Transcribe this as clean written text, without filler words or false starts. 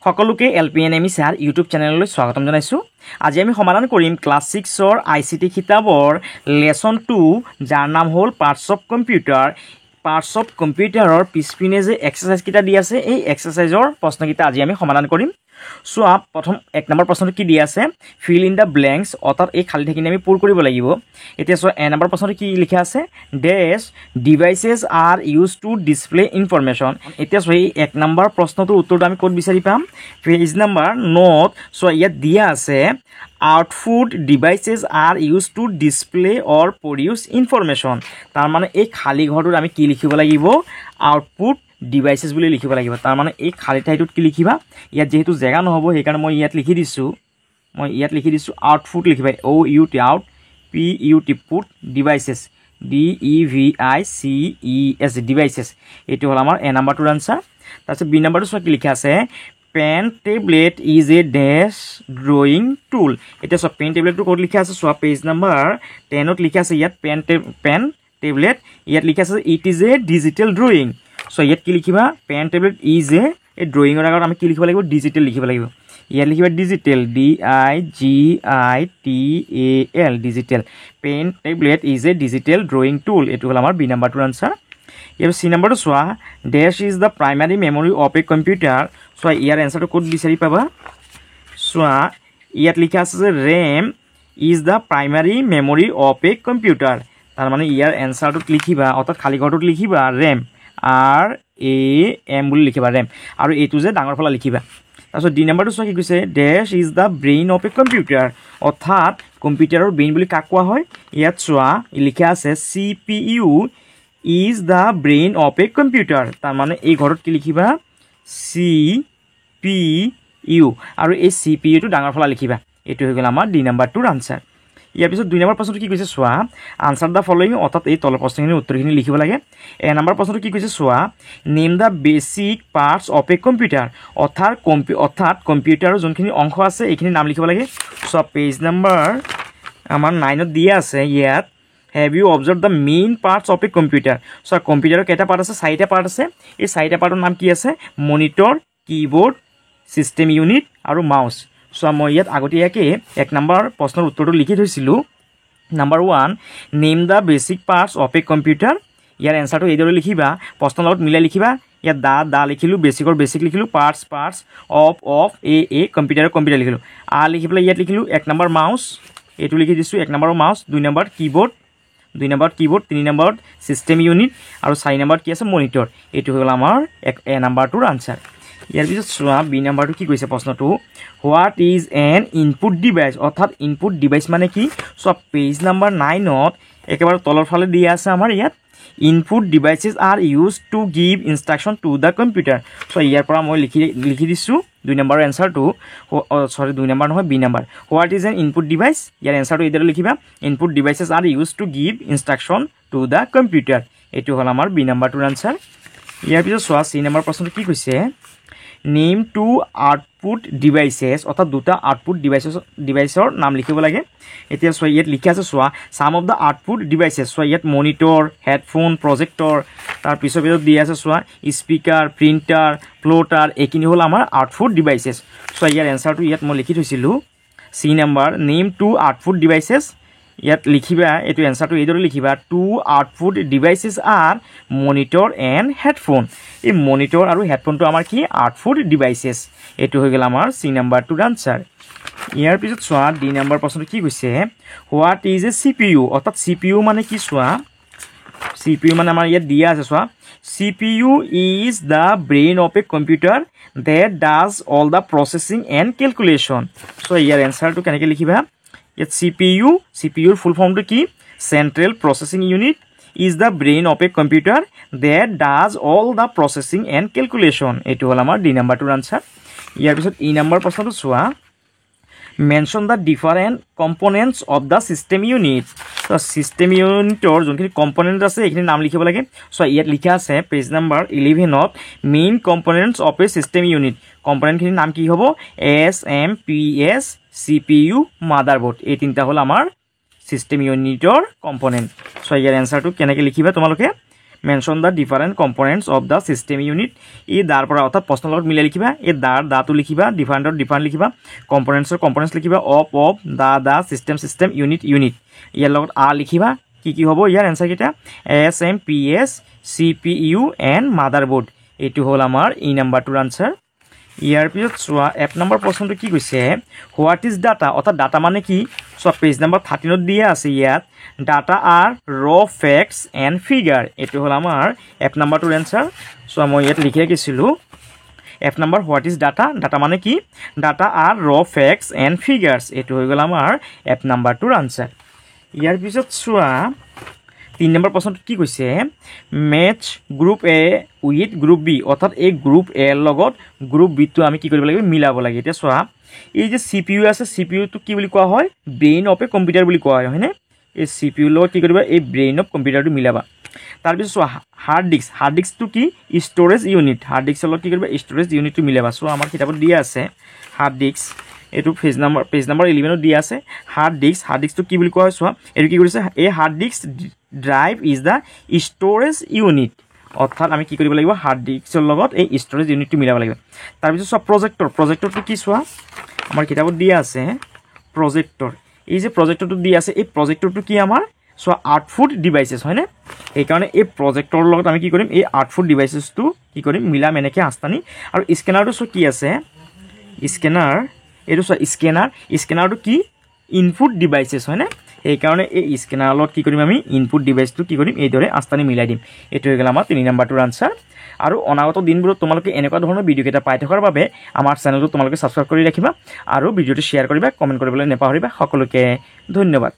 সকলোকে এলপিএনএমই sir YouTube চেনেললৈ স্বাগতম জনাইছো। আজি আমি সমাধান কৰিম ক্লাছ 6ৰ আইসিটি কিতাপৰ লেসন 2 যাৰ নাম হ'ল parts of computer. Parts of কম্পিউটাৰৰ পিছপিনে যে এক্সাৰসাইজ কিটা দি আছে এই এক্সাৰসাইজৰ প্ৰশ্ন কিটা আজি আমি সমাধান কৰিম। সো প্ৰথম এক নম্বৰ প্ৰশ্নটো কি দি আছে ফিল ইন দা ব্ল্যাঙ্কস অৰ্থাৎ এই খালি ঠাইখিনি আমি পূৰ কৰিব লাগিব। এতিয়া সো এ নম্বৰ প্ৰশ্নটো কি লিখা আছে ডেশ devices are use to display information. এতিয়া সো এই এক নম্বৰ প্ৰশ্নটোৰ উত্তৰটো আমি ক'ত বিচাৰি পাম পেজ নম্বৰ নোট। সো ইয়াত দিয়া আছে output devices are use to display or produce information. তাৰ মানে এই খালি ঘৰটোত আমি কি লিখিব লাগিব আউটপুট ডিভাইসেস বুলি লিখিব লাগিব। তাৰ মানে এই খালি ঠাইটোত কি লিখিবা ইয়াত যেহেতু জায়গা নহব সেইকাৰণে মই ইয়াত লিখি দিছো আউটপুট লিখিবা O U T out P U T put devices DEVICES devices. এইটো হল আমাৰ এ নম্বৰটোৰ আনসাৰ। তাৰপিছত বি নম্বৰটো কি লিখা আছে পেন টেবলেট ইজ এ ডেশ ড্ৰয়িং টুল। এতিয়া সব পেন টেবলেটটো ক'ত লিখা আছে সব পেজ নম্বৰ 10ত লিখা আছে ইয়াত পেন টেবলেট ইয়াত লিখা আছে it is a digital drawing. So ইয়াত কি লিখিবা পেন টেবলেট ইজ এ এই ড্ৰয়িঙৰ আগত আমি কি লিখিব লাগিব ডিজিটেল লিখিব লাগিব। ইয়াত লিখিবা digital DIGITAL digital. Pen tablet is a digital drawing tool. এইটো হ'ল আমাৰ বি নম্বৰটোৰ আনসাৰ। ইয়াৰ সি নম্বৰটো চোৱা ডেশ is the primary memory of a computer. চোৱা ইয়াৰ এনসাৰটো ক'ত বিচাৰি পাবা চোৱা ইয়াত লিখা আছে যে RAM is the primary memory of a computer. তাৰ মানে ইয়াৰ এনসাৰটোত লিখিবা অৰ্থাৎ খালি ঘৰটোত লিখিবা ৰেম RAM বুলি লিখিবা ৰেম আৰু এইটো যে ডাঙৰ ফলা লিখিবা। তাৰপিছত ডি নম্বৰটো চোৱা কি কৈছে ডেশ is the brain of a computer অৰ্থাৎ কম্পিউটাৰৰ ব্ৰেইন বুলি কাক কোৱা হয়। ইয়াত চোৱা লিখা আছে CPU is the brain of a computer. তাৰ মানে এই ঘৰত কি লিখিবা CPU আৰু এই CPU টো ডাঙৰ ফলা লিখিবা। এইটো হৈ গ'ল আমাৰ ডি নম্বৰটোৰ আনসাৰ। ইয়াৰ পিছত দুই নম্বৰ প্ৰশ্নটো কি কৈছে চোৱা আনসাৰ দ্য ফলোইং অৰ্থাৎ এই তলৰ প্ৰশ্নখিনিৰ উত্তৰখিনি লিখিব লাগে। এ নম্বৰ প্ৰশ্নটো কি কৈছে চোৱা name the basic parts of a computer অৰ্থাৎ কম্পিউটাৰৰ যোনখিনি অংশ আছে এইখিনি নাম লিখিব লাগে। চোৱা পেজ নম্বৰ আমাৰ 9ত দিয়া আছে ইয়াত have you observe the main parts of a computer. চোৱা কম্পিউটাৰৰ কেইটা পাৰ্ট আছে চাৰিটা পাৰ্ট আছে। এই চাৰিটা পাৰ্টৰ নাম কি আছে মনিটৰ কিবৰ্ড চিষ্টেম ইউনিট আৰু মাউচ। চোৱা মই ইয়াত আগতীয়াকৈ এক নম্বৰ প্ৰশ্নৰ উত্তৰটো লিখি থৈছিলোঁ। Number 1 name the basic parts of a computer. ইয়াৰ এনসাৰটো এইদৰে লিখিবা প্ৰশ্নৰ লগত মিলাই লিখিবা। ইয়াত দা লিখিলোঁ বেচিকৰ বেচিক লিখিলোঁ পাৰ্টস অফ এ কম্পিউটাৰ লিখিলোঁ লিখি পেলাই ইয়াত লিখিলোঁ এক নম্বৰ মাউচ এইটো লিখি দিছোঁ এক নম্বৰ মাউচ দুই নম্বৰত কিবৰ্ড 3 নম্বৰত চিষ্টেম ইউনিট আৰু 4 নম্বৰত কি আছে মনিটৰ। এইটো হ'ল আমাৰ এ নম্বৰটোৰ আনসাৰ। ইয়াৰ পিছত চোৱা বি নম্বৰটো কি কৈছে প্ৰশ্নটো what is an input device অৰ্থাৎ ইনপুট ডিভাইচ মানে কি চোৱা পেজ নম্বৰ 9ত একেবাৰে তলৰ ফালে দিয়া আছে আমাৰ ইয়াত input devices are use to give instruction to the computer. So' ইয়াৰ পৰা মই লিখি দিছোঁ দুই নম্বৰৰ এনসাৰটো দুই নম্বৰ নহয় B number what is an input device. ইয়াৰ এনসাৰটো এইদৰে লিখিবা input devices are use to give instruction to the computer. এইটো হ'ল আমাৰ বি নম্বৰটোৰ আনসাৰ। ইয়াৰ পিছত চোৱা চি নম্বৰ প্ৰশ্নটো কি কৈছে নেম টু আউটপুট ডিভাইচেছ অৰ্থাৎ দুটা আউটপুট ডিভাইচৰ নাম লিখিব লাগে। এতিয়া চোৱা ইয়াত লিখা আছে চোৱা চাম অফ দ্য আউটপুট ডিভাইচেছ। চোৱা ইয়াত মনিটৰ হেডফোন প্ৰজেক্টৰ তাৰপিছত দি আছে চোৱা স্পীকাৰ প্ৰিণ্টাৰ প্লটাৰ এইখিনি হ'ল আমাৰ আউটপুট ডিভাইচেছ। চোৱা ইয়াৰ এনসাৰটো ইয়াত মই লিখি থৈছিলোঁ C number name two output devices. ইয়াত লিখিবা এইটো এনসাৰটো এইদৰে লিখিবা two output devices are monitor and headphone. এই মনিটৰ আৰু হেডফোনটো আমাৰ কি আউটপুট ডিভাইচেছ। এইটো হৈ গ'ল আমাৰ চি নম্বৰটোৰ আনসাৰ। ইয়াৰ পিছত চোৱা ডি নম্বৰ প্ৰশ্নটো কি কৈছে হোৱাট ইজ এ CPU অৰ্থাৎ CPU মানে কি চোৱা CPU মানে আমাৰ ইয়াত দিয়া আছে চোৱা CPU is the brain of a computer that does all the processing and calculation. So' ইয়াৰ এনসাৰটো কেনেকৈ লিখিবা ইয়াত CPUৰ ফুল ফৰ্মটো কি central processing unit is the brain of a computer that does all the processing and calculation. এইটো হ'ল আমাৰ ডি নম্বৰটোৰ আনসাৰ। ইয়াৰ পিছত ই নম্বৰ প্ৰশ্নটো চোৱা mention the different components of the system unit. System ইউনিটৰ যোনখিনি কম্পনেণ্ট আছে এইখিনি নাম লিখিব লাগে। চ' ইয়াত লিখা আছে পেজ নম্বৰ 11ত main components of a system unit. কম্পনেণ্টখিনিৰ নাম কি হ'ব SMPS CPU মাদাৰবোৰ্ড। এই তিনিটা হ'ল আমাৰ চিষ্টেম ইউনিটৰ কম্পনেণ্ট। চ' ইয়াৰ এনসাৰটো কেনেকৈ লিখিবা তোমালোকে mention the different components of the system unit এই দাৰ পৰা অৰ্থাৎ প্ৰশ্নৰ লগত মিলাই লিখিবা এই দাটো লিখিবা ডিফাৰেণ্টৰ ডিফাৰেণ্ট লিখিবা কম্পনেণ্টছৰ কম্পনেণ্টছ লিখিবা অফ দা ছিষ্টেম ইউনিট ইয়াৰ লগত লিখিবা কি হ'ব ইয়াৰ এনচাৰকেইটা SMPS CPU এণ্ড মাদাৰবোৰ্ড এইটো হ'ল আমাৰ ই নাম্বাৰটোৰ আনচাৰ ইয়াৰ পিছত চোৱা এক নম্বৰ প্ৰশ্নটো কি কৈছে হোৱাট ইজ ডাটা অৰ্থাৎ ডাটা মানে কি চোৱা পেজ নম্বৰ 13 দিয়া আছে ইয়াত ডাটা আৰ ৰ ফেক্টছ এণ্ড ফিগাৰ এইটো হ'ল আমাৰ এক নম্বৰটোৰ এনচাৰ চোৱা মই ইয়াত লিখি ৰাখিছিলোঁ এক number what is data data মানে কি ডাটা আৰ ৰ ফেক্টছ এণ্ড ফিগাৰ্ছ এইটো হৈ গ'ল আমাৰ এক নম্বৰটোৰ আনচাৰ ইয়াৰ পিছত চোৱা 3 নম্বৰ প্ৰশ্নটো কি কৈছে match group A with group B অৰ্থাৎ এই গ্ৰুপ A লগত গ্ৰুপ B টো আমি কি কৰিব লাগিব মিলাব লাগে এতিয়া চোৱা এই যে CPU আছে CPU টো কি বুলি কোৱা হয় ব্ৰেইন অফ এ কম্পিউটাৰ বুলি কোৱা হয় হয়নে এই CPU লগত কি কৰিবা এই ব্ৰেইন অফ কম্পিউটাৰটো মিলাবা তাৰপিছত চোৱা হাৰ্ড ডিস্কটো কি ষ্ট'ৰেজ ইউনিট হাৰ্ড ডিস্কৰ লগত কি কৰিবা ষ্ট'ৰেজ ইউনিটটো মিলাবা চোৱা আমাৰ কিতাপত দিয়া আছে হাৰ্ড ডিস্ক এইটো পেজ নম্বৰ 11 দিয়া আছে হাৰ্ড ডিস্কটো কি বুলি কোৱা হয় চোৱা এইটো কি কৰিছে এই hard disk drive is the storage unit অৰ্থাৎ আমি কি কৰিব লাগিব হাৰ্ড ডিস্কৰ লগত এই ষ্ট'ৰেজ ইউনিটটো মিলাব লাগিব তাৰপিছত চোৱা প্ৰজেক্টৰটো কি চোৱা আমাৰ কিতাপত দিয়া আছে প্ৰজেক্টৰ এই যে প্ৰজেক্টৰটো দিয়া আছে এই প্ৰজেক্টৰটো কি আমাৰ চোৱা আউটপুট ডিভাইচেছ হয়নে সেইকাৰণে এই প্ৰজেক্টৰৰ লগত আমি কি কৰিম এই আউটপুট ডিভাইচেছটো কি কৰিম মিলাম এনেকৈ আস্তানি আৰু স্কেনাৰটো চোৱা কি আছে স্কেনাৰ এইটো চোৱা স্কেনাৰটো কি ইনপুট ডিভাইচেছ হয়নে সেইকাৰণে এই স্কেনাৰৰ লগত কি কৰিম আমি ইনপুট ডিভাইচটো কি কৰিম এইদৰে আস্তানি মিলাই দিম এইটো হৈ গ'ল আমাৰ 3 নম্বৰটোৰ আনচাৰ আৰু অনাগত দিনবোৰত তোমালোকে এনেকুৱা ধৰণৰ ভিডিঅ' কেইটা পাই থকাৰ বাবে আমাৰ চেনেলটো তোমালোকে ছাবস্ক্ৰাইব কৰি ৰাখিবা আৰু ভিডিঅ'টো শ্বেয়াৰ কৰিবা কমেণ্ট কৰিবলৈ নাপাহৰিবা সকলোকে ধন্যবাদ